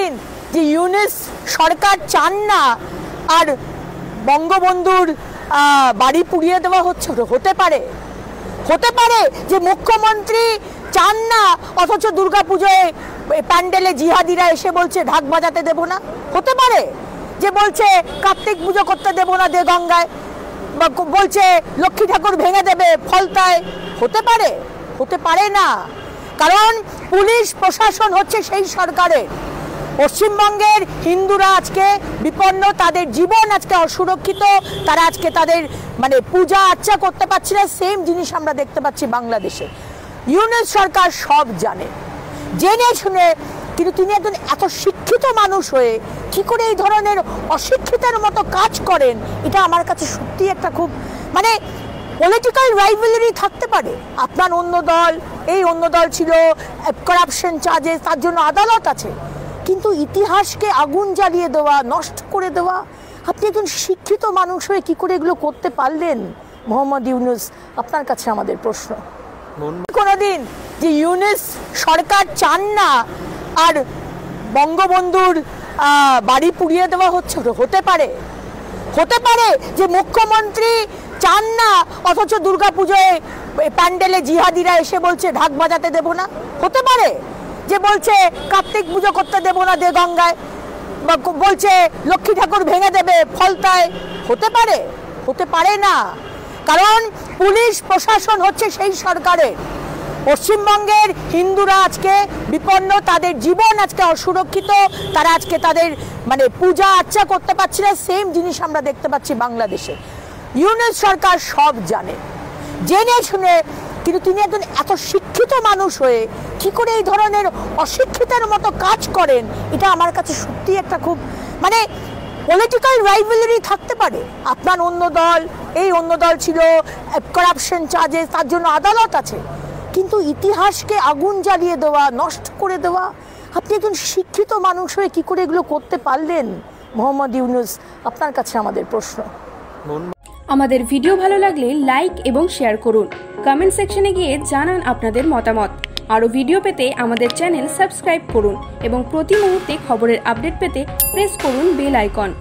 কোনোদিন যে ইউনুস সরকার চান না আর বঙ্গবন্ধুর বাড়ি পুড়িয়ে দেওয়া হচ্ছে? হতে পারে যে মুখ্যমন্ত্রী চান না অথচ দুর্গাপুজোয় প্যান্ডেলে জিহাদিরা এসে বলছে ঢাক বাজাতে দেব না? হতে পারে যে বলছে কার্তিক পুজো করতে দেব না দে গঙ্গায়, বা বলছে লক্ষ্মী ঠাকুর ভেঙে দেবে ফলতায়? হতে পারে না, কারণ পুলিশ প্রশাসন হচ্ছে সেই সরকারের। পশ্চিমবঙ্গের হিন্দুরা আজকে বিপন্ন, তাদের জীবন আজকে অসুরক্ষিত, তারা আজকে তাদের পূজা আর্চা করতে পারছে না। সেম জিনিস আমরা দেখতে পাচ্ছি বাংলাদেশে। ইউনুস সরকার সব জানে, জেনে শুনে, কিন্তু তিনি একজন এত শিক্ষিত মানুষ হয়ে কি করে এই ধরনের অশিক্ষিতের মতো কাজ করেন, এটা আমার কাছে সত্যি একটা খুব পলিটিক্যাল রাইভালরি থাকতে পারে। আপনার অন্য দল, এই অন্য দল ছিল, করাপশন চার্জেস, তার জন্য আদালত আছে, কিন্তু ইতিহাসকে আগুন জ্বালিয়ে দেওয়া, নষ্ট করে দেওয়া, আপনি একজন শিক্ষিত মানুষ হয়ে কি করে এগুলো করতে পারলেন মোহাম্মদ ইউনুস? আপনার কাছে আমাদের প্রশ্ন। কোনোদিন যে ইউনুস সরকার চান না আর বঙ্গবন্ধুর বাড়ি পুড়িয়ে দেওয়া হচ্ছে? হতে পারে যে মুখ্যমন্ত্রী চান না অথচ দুর্গাপুজোয় প্যান্ডেলে জিহাদিরা এসে বলছে ঢাক বাজাতে দেব না? হতে পারে যে বলছে কার্তিক পুজো করতে দেব না দে গঙ্গায়, বা বলছে লক্ষ্মী ঠাকুর ভেঙে দেবে ফলতায়? হতে পারে না, কারণ পুলিশ প্রশাসন হচ্ছে সেই সরকারের। পশ্চিমবঙ্গের হিন্দুরা আজকে বিপন্ন, তাদের জীবন আজকে অসুরক্ষিত, তারা আজকে তাদের পূজা আর্চা করতে পারছে না। সেম জিনিস আমরা দেখতে পাচ্ছি বাংলাদেশে। ইউনুস সরকার সব জানে, জেনে শুনে, কিন্তু তিনি একজন এত শিক্ষিত মানুষ হয়ে কি করে এই ধরনের অশিক্ষিতের মতো কাজ করেন, এটা আমার কাছে সত্যি একটা খুব পলিটিক্যাল রাইভালরি থাকতে পারে। আপনার অন্য দল, এই অন্য দল ছিল, করাপশন চার্জেস, তার জন্য আদালত আছে, কিন্তু ইতিহাসকে আগুন জ্বালিয়ে দেওয়া, নষ্ট করে দেওয়া, আপনি একজন শিক্ষিত মানুষ হয়ে কি করে এগুলো করতে পারলেন মোহাম্মদ ইউনুস? আপনার কাছে আমাদের প্রশ্ন। আমাদের ভিডিও ভালো লাগলে লাইক এবং শেয়ার করুন, কমেন্ট সেকশনে গিয়ে জানান আপনাদের মতামত। আরও ভিডিও পেতে আমাদের চ্যানেল সাবস্ক্রাইব করুন এবং প্রতি মুহূর্তে খবরের আপডেট পেতে প্রেস করুন বেল আইকন।